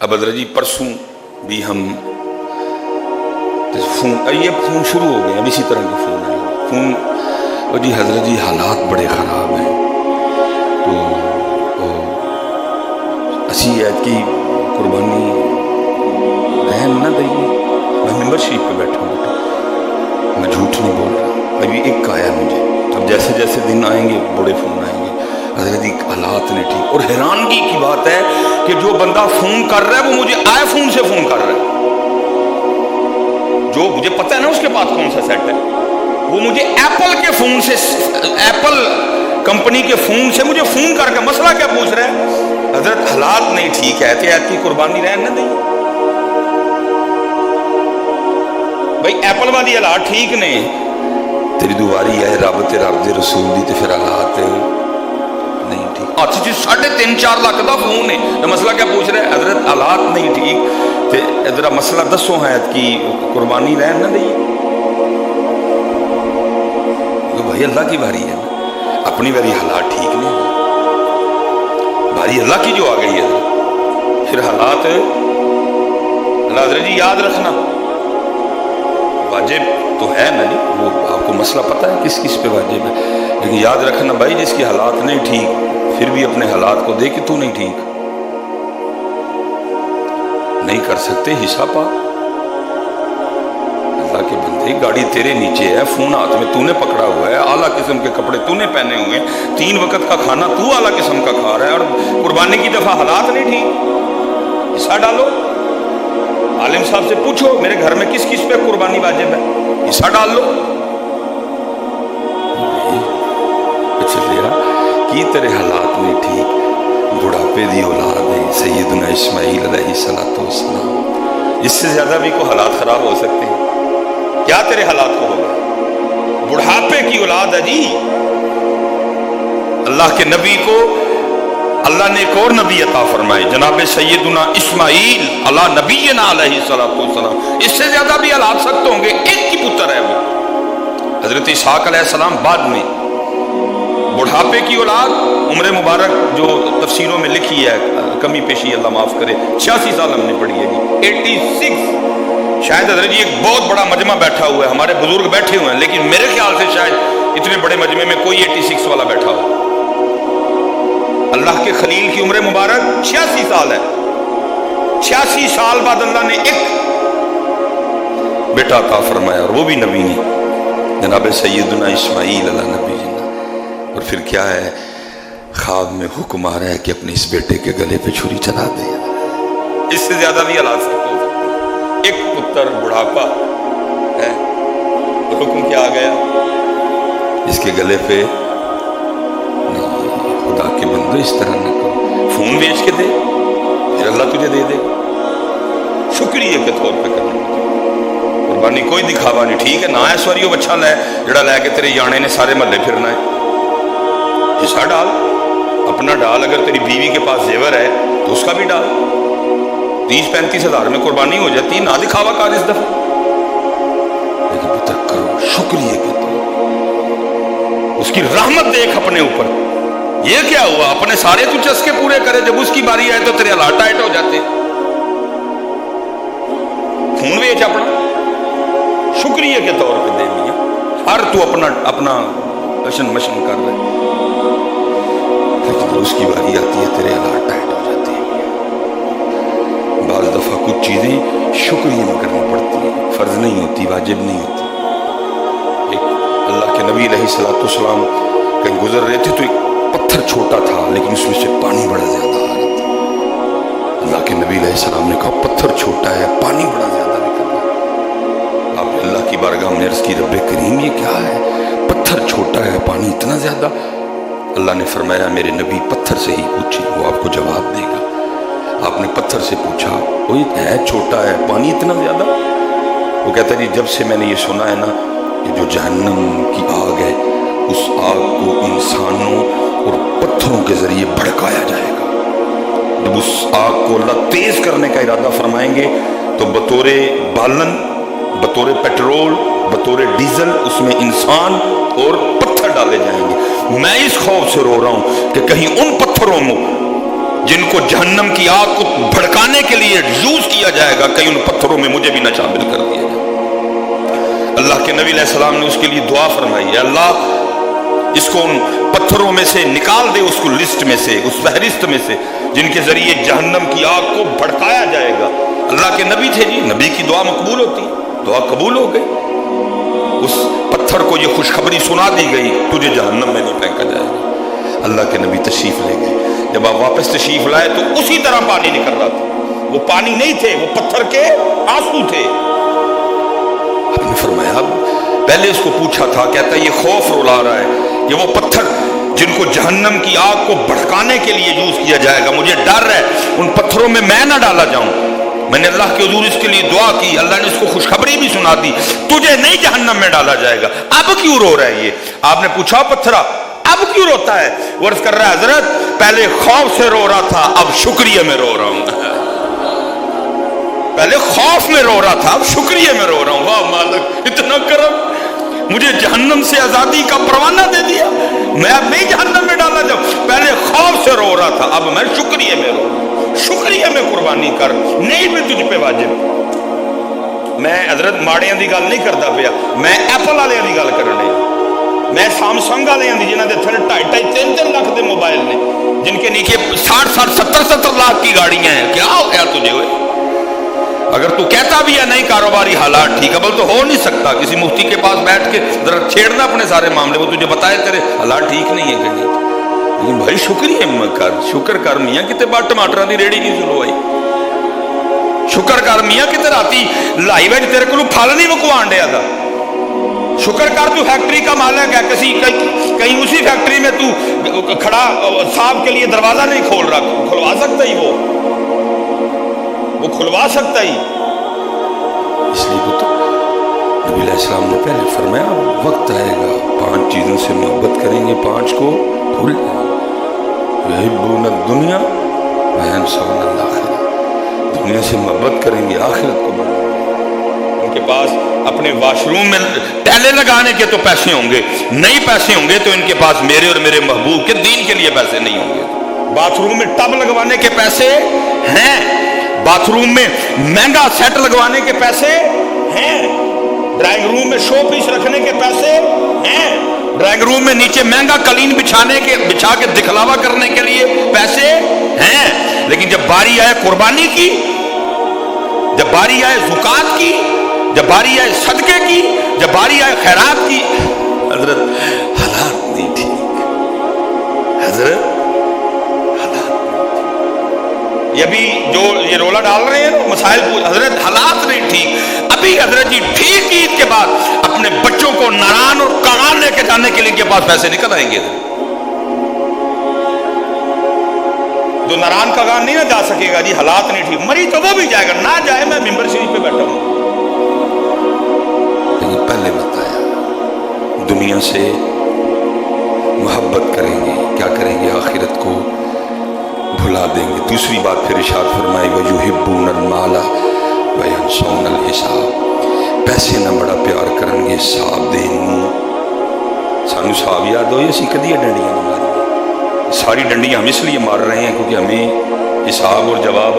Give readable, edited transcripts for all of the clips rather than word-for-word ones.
अब हजरत जी परसों भी हम ये फ़ोन शुरू हो गए, अब इसी तरह के फ़ोन आए फ़ोन। और जी हजरत जी हालात बड़े ख़राब हैं, तो असी ऐत की कुर्बानी रहन ना दइए। मैं मेंबरशिप पे बैठा हूँ बेटा, मैं झूठ नहीं बोल रहा। अभी एक आया मुझे, अब जैसे जैसे दिन आएंगे बड़े फ़ोन आएंगे, हजरत जी हालात नहीं ठीक। और हैरानगी की बात है कि जो बंदा फ़ोन कर रहा है वो मुझे आईफोन से फ़ोन कर रहा है, जो मुझे पता है ना उसके पास कौन सा सेट है, वो मुझे एप्पल के फ़ोन से, एप्पल कंपनी के फ़ोन से मुझे फ़ोन करके मसला क्या पूछ रहा है, हजरत हालात नहीं ठीक है, एहतियात की कुर्बानी रहने न दें। भाई एप्पल वाली हालात ठीक ने, तेरी दुआरी है रब ते रब दे रसूल दी, ते फिर हालात नहीं ठीक। अच्छा जी 3.5-4 लाख का फोन है, तो मसला क्या पूछ रहा है, हजरत हालात नहीं ठीक, ते जरा मसला दसो है कि कुर्बानी रहन ना दइए। तो भाई अल्लाह की बारी है, अपनी बारी हालात ठीक नहीं, बारी अल्लाह की जो आ गई है, फिर हालात हजरत जी याद रखना वाजिब तो है ना जी, वो आपको मसला पता है किस किस पे वाजिब है, लेकिन याद रखना भाई जिसकी हालात नहीं ठीक फिर भी अपने हालात को दे कि तू नहीं ठीक, नहीं कर सकते हिस्सा पा। अल्लाह के बंदे गाड़ी तेरे नीचे है, फोन हाथ में तूने पकड़ा हुआ है, आला किस्म के कपड़े तूने पहने हुए हैं, 3 वक्त का खाना तू आला किस्म का खा रहा है, और कुर्बानी की दफा हालात नहीं ठीक, हिस्सा डालो। आलिम साहब से पूछो मेरे घर में किस किस पे कुर्बानी वाजिब है, हिस्सा डाल लो। चलिया की तेरे हालात नहीं ठीक, बुढ़ापे दी औलाद है सैयदना इस्माइल अलैहिस्सलातु वस्सलाम, इससे ज्यादा भी कोई हालात खराब हो सकते हैं क्या? तेरे हालात को होगा, बुढ़ापे की औलाद है जी। अल्लाह के नबी को अल्लाह ने एक और नबी अता फरमाए, जनाब सैयदना इस्माइल अला नबीना अलैहिस्सलातु वस्सलाम, इससे ज्यादा भी हालात सख्त होंगे। एक ही पुत्र है वो हजरत इसहाक अलैहिस्सलाम, बाद में बुढ़ापे की औलाद। उम्र मुबारक जो तफसीरों में लिखी है, कमी पेशी अल्लाह माफ करे, 86 साल हमने पढ़ी है जी, 86। शायद हजरत जी एक बहुत बड़ा मजमा बैठा हुआ है, हमारे बुजुर्ग बैठे हुए हैं, लेकिन मेरे ख्याल से शायद इतने बड़े मजमे में कोई 86 वाला बैठा हो। अल्लाह के खलील की उम्र मुबारक 86 साल है। 86 साल बाद अल्लाह ने एक बेटा अता फरमाया, और वो भी नबी ने, जनाब सैयदना इस्माइल अला नबी। और फिर क्या है, ख्वाब में हुक्म आ रहा है कि अपने इस बेटे के गले पे छुरी चला दे। इससे ज्यादा भी हालात सकते हो, एक पुत्र बुढ़ापा है, हुक्म क्या आ गया, इसके गले पे नहीं, खुदा के बंदो इस तरह न करो, फोन बेच के दे फिर अल्लाह तुझे दे देगा, शुक्रिया के तौर पे करना। कुर्बानी कोई दिखावा नहीं, ठीक है ना, ऐश्वर्य बच्चा लै जड़ा लैके तेरे याने ने सारे महल्ले फिरना है, हिस्सा डाल, अपना डाल। अगर तेरी बीवी के पास जेवर है तो उसका भी डाल, 30-35 हज़ार में कुर्बानी हो जाती है, ना दिखावा कर इस दफा, लेकिन पुत्र करो शुक्रिया के तौर, उसकी रहमत देख अपने ऊपर। ये क्या हुआ, अपने सारे तू चस्के पूरे करे, जब उसकी बारी आए तो तेरे हालात टाइट हो जाते। खून बेच अपना, शुक्रिया के तौर पे दे दिया, हर तू अपना अपना मशन मशन कर रहे, लेकिन उसकी बारी आती है तेरे हालात टाइट हो जाते हैं। बाज़ दफ़ा कुछ चीज़ें शुक्रिया में करनी पड़ती हैं, फ़र्ज नहीं होती, वाजिब नहीं होती। एक अल्लाह के नबी अलैहिस्सलातु वस्सलाम कहीं गुजर रहे थे, तो एक पत्थर छोटा था लेकिन उसमें से पानी बड़ा ज़्यादा आ रहा था। अल्लाह के नबी अलैहिस्सलाम ने कहा पत्थर छोटा है, पानी बड़ा ज़्यादा निकल रहा है। आपने अल्लाह की बारगाह में अर्ज़ की, रब्बे करीम ये क्या है, पत्थर छोटा है पानी इतना ज़्यादा। अल्लाह ने फरमाया मेरे नबी पत्थर से ही पूछिए, वो आपको जवाब देगा। आपने पत्थर से पूछा, वो है छोटा है पानी इतना ज़्यादा? वो कहता है जी जब से मैंने ये सुना है ना कि जो जहन्नम की आग है, उस आग को इंसानों और पत्थरों के जरिए भड़काया जाएगा। जब उस आग को अल्लाह तेज करने का इरादा फरमाएंगे तो बतौरे बालन, बतौरे पेट्रोल, बतौरे डीजल उसमें इंसान और पत्थर डाले जाएंगे। मैं इस खौफ से रो रहा हूं कि कहीं उन पत्थरों में जिनको जहन्नम की आग को भड़काने के लिए यूज किया जाएगा, कहीं उन पत्थरों में मुझे भी न शामिल कर दिया जाए। अल्लाह के नबी अलैहिस्सलाम ने उसके लिए दुआ फरमाई है, अल्लाह इसको उन पत्थरों में से निकाल दे, उसको लिस्ट में से, उस फहरिस्त में से जिनके जरिए जहन्नम की आग को भड़काया जाएगा। अल्लाह के नबी थे जी, नबी की दुआ मकबूल होती है, दुआ कबूल हो गई। उस पत्थर को ये खुशखबरी सुना दी गई, तुझे जहन्नम में नहीं फेंका जाएगा। अल्लाह के नबी तशरीफ ले गए। जब आप वापस तशरीफ लाए तो उसी तरह पानी निकल रहा था। वो पानी नहीं थे, वो पत्थर के आंसू थे। आपने फरमाया, पहले इसको पूछा था, कहता ये खौफ रुला रहा है, ये वो पत्थर जिनको जहन्नम की आग को भड़काने के लिए यूज किया जाएगा, मुझे डर है उन पत्थरों में मैं ना डाला जाऊं। मैंने अल्लाह के हुजूर इसके लिए दुआ की, अल्लाह ने इसको खुशखबरी भी सुना दी, तुझे नहीं जहन्नम में डाला जाएगा। अब क्यों रो रहा है ये? आपने पूछा पत्थरा अब क्यों रोता है? वो अर्ज कर रहा है, हजरत पहले खौफ से रो रहा था, अब शुक्रिया में रो रहा हूं। पहले खौफ में रो रहा था, अब शुक्रिया में रो रहा हूं। वाह मालिक, इतना करम, मुझे जहन्नम से आजादी का परवाना दे दिया, मैं अब नहीं जहन्नम में डाला जाऊं। पहले खौफ से रो रहा था, अब मैं शुक्रिया में रो रहा हूं। शुक्रिया में कुर्बानी कर, नहीं भी तुझ पे वाजिब। मैं हजरत माड़ियां दी गल नहीं करता पिया, मैं एप्पल वाले दी गल करनी, मैं सैमसंग वाले दी जिन्होंने थोड़े 2.5-3 लाख के मोबाइल ने, जिनके नीचे 60-70 लाख की गाड़ियां हैं। क्या हो गया तुझे? अगर तू कहता भी है नहीं कारोबारी हालात ठीक है, बोल तो हो नहीं सकता। किसी मुफ्ती के पास बैठ के जरा छेड़ना अपने सारे मामले, वो तुझे बताए तेरे हालात ठीक नहीं है कि नहीं। लेकिन भाई शुक्रिया कर, शुक्र कर मियाँ कितने बार टमाटर की रेड़ी नहीं सुनवाई, शुक्र कर मियाँ कितने राती लाई बज तेरे को फल नहीं मुकवान दिया था। शुक्र कर तू फैक्ट्री का मालिक है, कहीं उसी फैक्ट्री में तू खड़ा साहब के लिए दरवाजा नहीं खोल रहा, खुलवा सकता ही वो खुलवा सकता ही। इसलिए तो नबी अलैहिस्सलाम ने पहले फरमाया, वक्त आएगा 5 चीजों से मोहब्बत करेंगे, 5 को भूल जाएंगे। दुनिया दुनिया से मोहब्बत करेंगे, आखिरत को भूल। उनके पास अपने वॉशरूम में टैले लगाने के तो पैसे होंगे, नहीं पैसे होंगे तो इनके पास मेरे और मेरे महबूब के दीन के लिए पैसे नहीं होंगे। बाथरूम में टब लगवाने के पैसे हैं, बाथरूम में महंगा सेट लगवाने के पैसे हैं, ड्राइंग रूम में शो पीस रखने के पैसे हैं, ड्राइंग रूम में नीचे महंगा कलीन बिछा के दिखलावा करने के लिए पैसे हैं। लेकिन जब बारी आए कुर्बानी की, जब बारी आए ज़ुकात की, जब बारी आए सदके की, जब बारी आए खैरात की, हजरत हालात नहीं ठीक, हजरत ये भी जो ये रोला डाल रहे हैं ना मसाइल, हजरत हालात नहीं ठीक। अभी हजरत जी ठीक ईद के बाद अपने बच्चों को नारान और कागान लेके जाने के लिए इनके पास पैसे निकल आएंगे। जो नारान कागान नहीं ना जा सकेगा जी, हालात नहीं ठीक, मरी तो वो भी जाएगा, ना जाए मैं मिंबर शरीफ पे बैठा हूं। लेकिन पहले बताया दुनिया से मोहब्बत करेंगे, क्या करेंगे? आखिरत को भुला देंगे। दूसरी बात फिर इरशाद फरमाई, वयुहिब्बूनल माला वयंसौनल हिसाब, पैसे ना बड़ा प्यार करेंगे हिसाब देन नूं। सानू हिसाब याद हो, असीं कदी डंडियां नहीं मारी, सारी डंडियां हम इसलिए मार रहे हैं क्योंकि हमें हिसाब और जवाब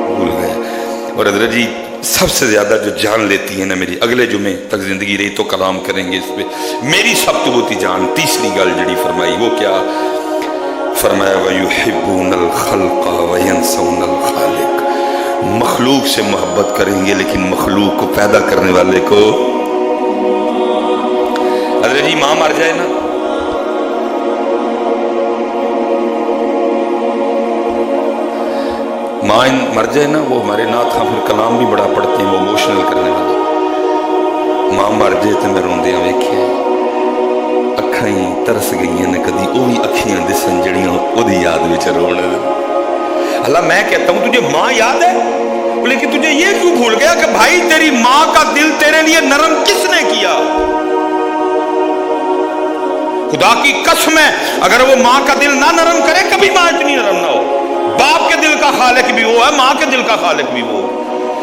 भूल गए। और हजरत जी सबसे ज्यादा जो जान लेती है ना मेरी, अगले जुमे तक जिंदगी रही तो कलाम करेंगे इस पे, मेरी सब तबूती जान। तीसरी गल जड़ी फरमाई वो क्या फरमाया, वयुहिब्बूनल खल्क़ वयंसौनल खालिक, मखलूक से मोहब्बत करेंगे लेकिन मखलूक को पैदा करने वाले को। हजरत जी मां मर जाए ना, मां मर जाए ना, वो हमारे नाथ खां फिर कलाम भी बड़ा पढ़ते हैं, वो इमोशनल करने वाला। मां मर जाए तो मैं रोंदिया वेख्या, अखां ही तरस गई ने, कदी वो भी अखियां दिसन जड़ियां ओदी याद विच रोण। अल्लाह मैं कहता हूं तुझे मां याद है, लेकिन तुझे ये क्यों भूल गया कि भाई तेरी मां का दिल तेरे लिए नरम किसने किया? खुदा की कसम है, अगर वो मां का दिल ना नरम करे कभी मां इतनी नरम ना हो। बाप के दिल का खालिक भी वो है, मां के दिल का खालिक भी वो।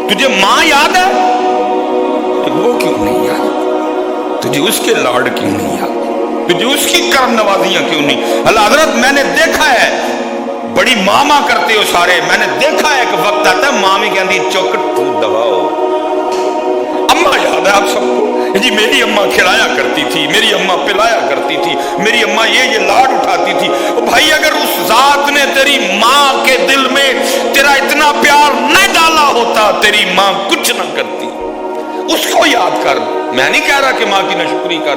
तुझे मां याद है, वो क्यों नहीं याद? तुझे उसके लाड क्यों नहीं याद? तुझे उसकी करम नवाजियां क्यों नहीं? अल्लाह हजरत मैंने देखा है بڑی ماما کرتے ہو سارے. میں نے دیکھا ایک وقت آتا ہے ماں بھی کہندی چوکٹ تو دباؤ. اماں یاد ہے آپ سب کو جی میری اماں کھلایا کرتی تھی, میری اماں پلایا کرتی تھی, میری اماں یہ لاڈ اٹھاتی تھی. بھائی اگر اس ذات نے تیری ماں کے دل میں تیرا اتنا پیار نہ ڈالا ہوتا تیری ماں کچھ نہ کرتی. اس کو یاد کر. میں نہیں کہہ رہا کہ ماں کی ناشکری کر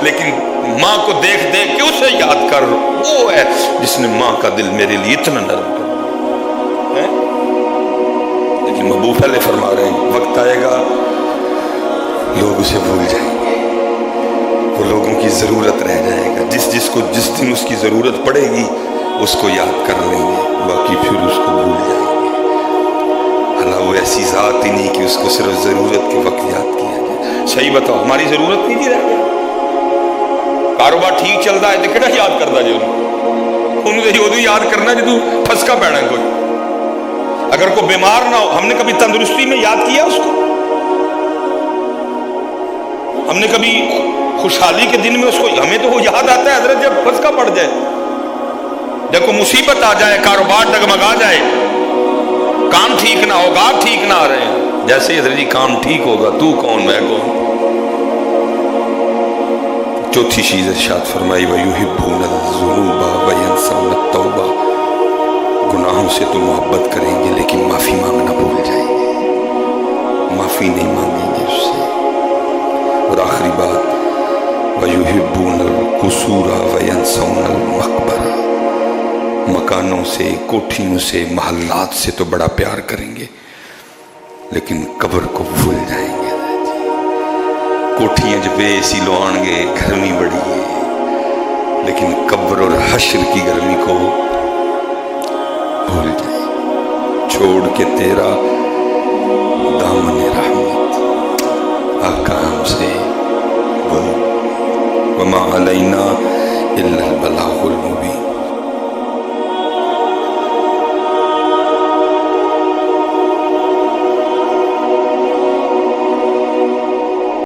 لیکن ماں کو دیکھ دیکھ کے اسے یاد کر. وہ ہے جس نے ماں کا دل میرے لیے اتنا نرم کر. لیکن محبوب پہلے فرما رہے ہیں وقت آئے گا لوگ اسے بھول جائیں گے, وہ لوگوں کی ضرورت رہ جائے گا. جس کو جس دن اس کی ضرورت پڑے گی اس کو یاد کر لیں گے, باقی پھر اس کو بھول جائیں گے. اللہ وہ ایسی ذات ہی نہیں کہ اس کو صرف ضرورت کے وقت یاد کیا جائے. صحیح بتاؤ ہماری ضرورت نہیں تھی رہ گیا. کاروبار ٹھیک چلتا ہے تو کہنا یاد کرتا جی انہوں یاد کرنا جدو پھسکا پینا کوئی. اگر کوئی بیمار نہ ہو, ہم نے کبھی تندرستی میں یاد کیا اس کو؟ ہم نے کبھی خوشحالی کے دن میں اس کو, ہمیں تو وہ یاد آتا ہے حضرت جب پھسکا پڑ جائے, جب کوئی مصیبت آ جائے, کاروبار ڈگمگا جائے, کام ٹھیک نہ ہو, گاہک ٹھیک نہ آ رہے ہیں. جیسے ہی حضرت جی کام ٹھیک ہوگا تو کون میں کون. چوتھی چیز ارشاد فرمائی وَيُحِبُّونَ الذُّنُوبَ وَيَنسَوْنَ التَّوْبَةَ, گناہوں سے تو محبت کریں گے لیکن معافی مانگنا بھول جائیں گے, معافی نہیں مانگیں گے اس سے. اور آخری بات وَيُحِبُّونَ الْقُصُورَ وَيَنسَوْنَ الْمَقْبَرَةَ, مکانوں سے, کوٹھیوں سے, محلات سے تو بڑا پیار کریں گے لیکن قبر کو بھول جائیں گے. کوٹھیاں جب ایسی لوان گے, گرمی بڑی ہے, لیکن قبر اور حشر کی گرمی کو بھول جائیں. چھوڑ کے تیرا دامن رحمت آقا ہم سے وما علینا الا البلاغ المبین.